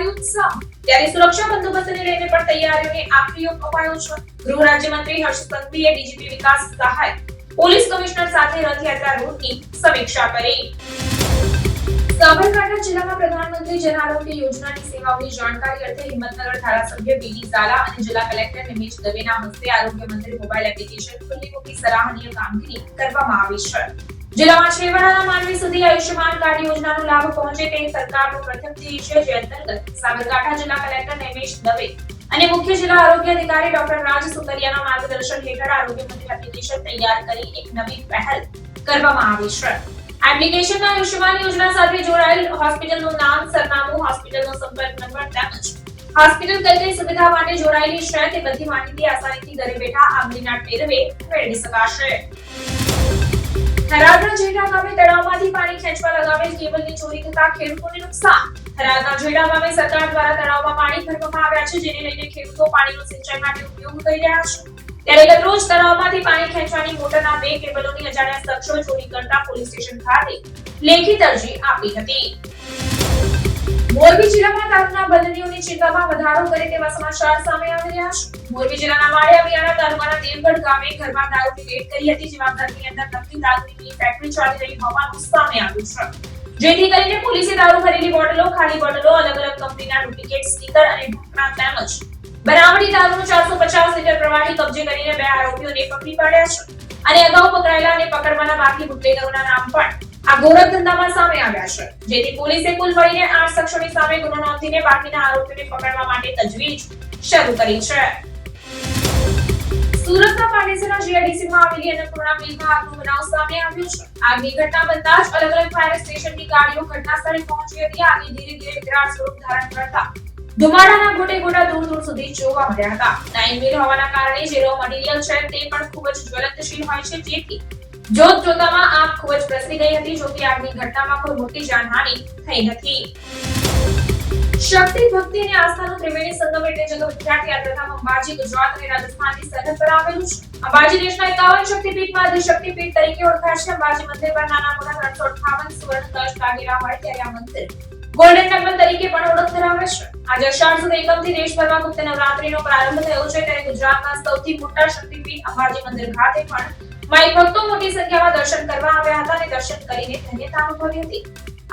ભારે ઉત્સાહ ત્યારે સુરક્ષા બંદોબસ્તને લઈને પણ તૈયારીઓને આખરી ઓપ અપાયો છે। ગૃહ રાજ્યમંત્રી હર્ષ સંઘવીએ ડીજીપી વિકાસ સહાય પોલીસ કમિશનર સાથે રથયાત્રા રૂટની સમીક્ષા કરી। સાબરકાંઠા જિલ્લામાં પ્રધાનમંત્રી જન આરોગ્ય યોજનાની સેવાઓની જાણકારી અર્થે હિંમતનગર ધારાસભ્ય બીડી ઝાલા અને જિલ્લા કલેક્ટર નિમેશ દવેના હસ્તે આરોગ્ય મંત્રી મોબાઈલ એપ્લિકેશન ખુલ્લી મૂકી સરાહનીય કામગીરી કરવામાં આવી છે। જિલ્લામાં છેવાડાના માનવી સુધી આયુષ્યમાન કાર્ડ યોજનાનો લાભ પહોંચે તે સરકારનો પ્રથમ ધ્યેય છે, જે અંતર્ગત સાબરકાંઠા જિલ્લા કલેક્ટર નિમેશ દવે અને મુખ્ય જિલ્લા આરોગ્ય અધિકારી ડોક્ટર રાજ સુતરિયાના માર્ગદર્શન હેઠળ આરોગ્ય મંત્રી એપ્લિકેશન તૈયાર કરી એક નવી પહેલ કરવામાં આવી છે। એપ્લિકેશનમાં આયુષ્યમાન યોજના સાથે જોડાયેલ હોસ્પિટલનું નામ, સરનામું, હોસ્પિટલનો સંપર્ક નંબર તેમજ હોસ્પિટલ કઈ કઈ સુવિધા માટે જોડાયેલી છે તે બધી માહિતી આસાનીથી ઘરે બેઠા આંગળીના ટેરવે મેળવી શકાશે। થરાદના જેડા ગામે તળાવમાંથી પાણી ખેંચવા લગાવેલ કેબલની ચોરી થતા ખેડૂતોને નુકસાન। થરાદના જેડા ગામે સરકાર દ્વારા તળાવમાં પાણી ભરવામાં આવ્યા છે, જેને લઈને ખેડૂતો પાણીનો સિંચાઈ માટે ઉપયોગ કરી રહ્યા છે। ત્યારે ગતરોજ તળાવમાંથી પાણી ખેંચવાની મોટરના 2 કેબલોની અજાણ્યા શખ્સો ચોરી કરતા પોલીસ સ્ટેશન ખાતે લેખિત અરજી આપી હતી। મોરબી જિલ્લામાં દારૂના બંધનીઓની ચિંતામાં વધારો કરે તેવા સમાચાર સામે આવી રહ્યા છે। મોરબી જિલ્લાના વાડિયા વિયાણા તાલુકાના દેવગઢ ગામે ઘરમાં દારૂની રેડ કરી હતી, જેમાં ઘરની અંદર નકલી દારૂની ફેક્ટરી ચાલી રહી હોવાનું સામે આવ્યું છે, જેથી કરીને પોલીસે દારૂ ભરેલી બોટલો, ખાલી બોટલો, અલગ અલગ કંપનીના ડુપ્લિકેટ સ્ટીકર અને ઢાંકણા તેમજ બનાવટી દારૂનું 450 લીટર પ્રવાહી કબજે કરીને 2 આરોપીઓને પકડી પાડ્યા છે અને અગાઉ પકડાયેલા અને પકડવાના બાકી બુટલેગરોના નામ પણ આ ગોરખ ધંધામાં સામે આવ્યા છે, જેથી પોલીસે કુલ મળીને 8 શખ્સોની સામે ગુનો નોંધીને બાકીના આરોપીઓને પકડવા માટે તજવીજ શરૂ કરી છે। સુરતના પાંડેસરા જીઆઈડીસીમાં આવેલી અન્નપૂર્ણા મિલમાં આગનો બનાવ સામે આવ્યો છે। આગની ઘટના બનતા જ અલગ અલગ ફાયર સ્ટેશનની ગાડીઓ ઘટના સ્થળે પહોંચી હતી। આગે ધીરે ધીરે વિકરાળ સ્વરૂપ ધારણ કરતા ધુમાડાના ગોટે ગોટા દૂર દૂર સુધી જોવા મળ્યા હતા। નાઇન મિલ હોવાના કારણે જે રો મટીરીયલ છે તે પણ ખૂબ જ જ્વલંતશીલ હોય છે, જેથી જોત જોતામાં આગ ખૂબ જ પ્રસરી ગઈ હતી। જો કે આગની ઘટનામાં કોઈ મોટી જાનહાનિ થઈ નથી। શક્તિ ભક્તિ અને આસ્થાનું ત્રિવેણી સંગમ એટલે જગવિખ્યાત યાત્રાધામ અંબાજી ગુજરાત અને રાજસ્થાનની સરહદ પર આવેલું છે। અંબાજી દેશના 51 શક્તિપીઠમાં અધિશક્તિપીઠ તરીકે ઓળખાય છે। અંબાજી મંદિર પર નાના મોટા 358 સુવર્ણ કળશ લાગેલા હોય ત્યારે આ મંદિર ગોલ્ડન ટેમ્પલ તરીકે પણ ઓળખ ધરાવે છે। આજે અષાઢ સુદ એકમથી દેશભરમાં ગુપ્ત નવરાત્રીનો પ્રારંભ થયો છે, ત્યારે ગુજરાતના સૌથી મોટા શક્તિપીઠ અંબાજી મંદિર ખાતે પણ માઈ ભક્તો મોટી સંખ્યામાં દર્શન કરવા આવ્યા હતા અને દર્શન કરીને ધન્યતા અનુભવી હતી।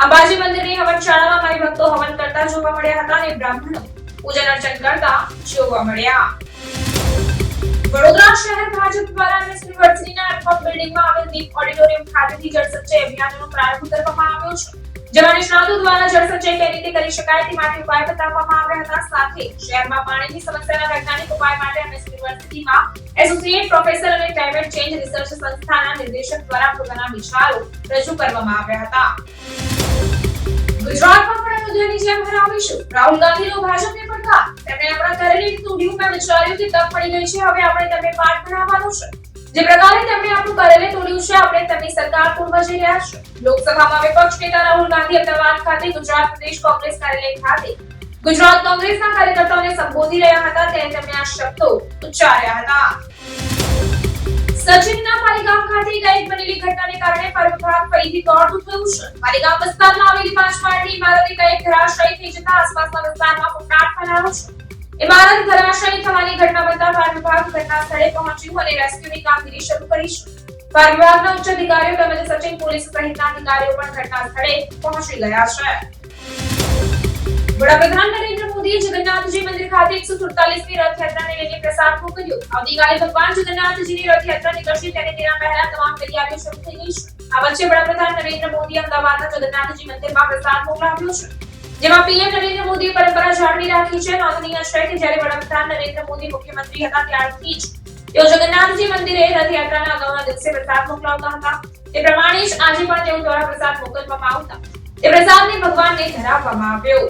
અંબાજી મંદિરની હવનશાળામાં માઈ ભક્તો હવન કરતા જોવા મળ્યા હતા અને બ્રાહ્મણો પૂજન અર્ચન કરતા જોવા મળ્યા। વડોદરા શહેર ભાજપ દ્વારા યુનિવર્સિટીના એફએમ બિલ્ડિંગમાં આવેલ દીપ ઓડિટોરિયમ ખાતેથી જળ સંચય અભિયાનનો પ્રારંભ કરવામાં આવ્યો છે, જેમાં નિષ્ણાતો દ્વારા જળ સંચય કઈ રીતે કરી શકાય તે માટે ઉપાય બતાવવામાં આવ્યા હતા। સાથે શહેરમાં પાણીની સમસ્યાના વૈજ્ઞાનિક ઉપાય માટે એમએસ યુનિવર્સિટીમાં એસોસિએટ પ્રોફેસર અને ક્લાઇમેટ ચેન્જ રિસર્ચ સંસ્થાના નિર્દેશક દ્વારા પોતાના વિચારો રજૂ કરવામાં આવ્યા હતા। ગુજરાતમાં પણ અયોધ્યાની જેમ હરાવીશું, રાહુલ ગાંધીનો ભાજપને પડકાર। તેમણે આપણા કરેલી તોડ્યું, મેં વિચાર્યું કે તક પડી ગઈ છે, હવે આપણે તેમને પાઠ ભણાવવાનું છે। જે પ્રકારે તેમણે આપણું કરેલે તોડ્યું છે, આપણે તેમની સરકાર પૂર્વ જઈ રહ્યા છે। લોકસભામાં વિપક્ષ નેતા રાહુલ ગાંધી અમદાવાદ ખાતે ગુજરાત પ્રદેશ કોંગ્રેસ કાર્યાલય ખાતે ગુજરાત કોંગ્રેસના કાર્યકર્તાઓને સંબોધી રહ્યા હતા, ત્યારે તેમણે આ શબ્દો ઉચ્ચાર્યા હતા। સચિનના પાલીગામ ખાતે એકાએક બનેલી ઘટનાને કારણે ફાયર વિભાગ ફરીથી દોડતું થયું છે। પાલીગામ વિસ્તારમાં આવેલી 5 માળની ઇમારત એકાએક ધરાશાયી થઈ જતા આસપાસના વિસ્તારમાં ફફડાટ ફેલાયો છે। ઇમારત ધરાશાયી થવાની ઘટના બનતા ફાયર વિભાગ ઘટના સ્થળે પહોંચ્યું અને રેસ્ક્યુની કામગીરી શરૂ કરી છે। ફાયર વિભાગના ઉચ્ચ અધિકારીઓ તેમજ સચિન પોલીસ સહિતના અધિકારીઓ પણ ઘટના સ્થળે પહોંચી ગયા છે। વડાપ્રધાન નરેન્દ્ર મોદીએ જગન્નાથજી મંદિર ખાતે 147મી રથયાત્રાને લઈને પ્રસાદ મોકલ્યો। આવતીકાલે ભગવાન જગન્નાથજીની રથયાત્રા નીકળશે, ત્યારે તેના પહેલા તમામ તૈયારીઓ શરૂ થઈ ગઈ છે। આ વચ્ચે વડાપ્રધાન નરેન્દ્ર મોદીએ અમદાવાદના જગન્નાથજી મંદિરમાં પ્રસાદ મોકલાવ્યો છે, જેમાં પીએમ નરેન્દ્ર મોદીએ પરંપરા જાળવી રાખી છે। નોંધનીય છે કે જ્યારે વડાપ્રધાન નરેન્દ્ર મોદી મુખ્યમંત્રી હતા ત્યારથી જ તેઓ જગન્નાથજી મંદિરે રથયાત્રાના અગાઉના દિવસે પ્રસાદ મોકલાવતા હતા। તે પ્રમાણે જ આજે પણ તેઓ દ્વારા પ્રસાદ મોકલવામાં આવતા તે પ્રસાદને ભગવાનને ધરાવવામાં આવ્યો।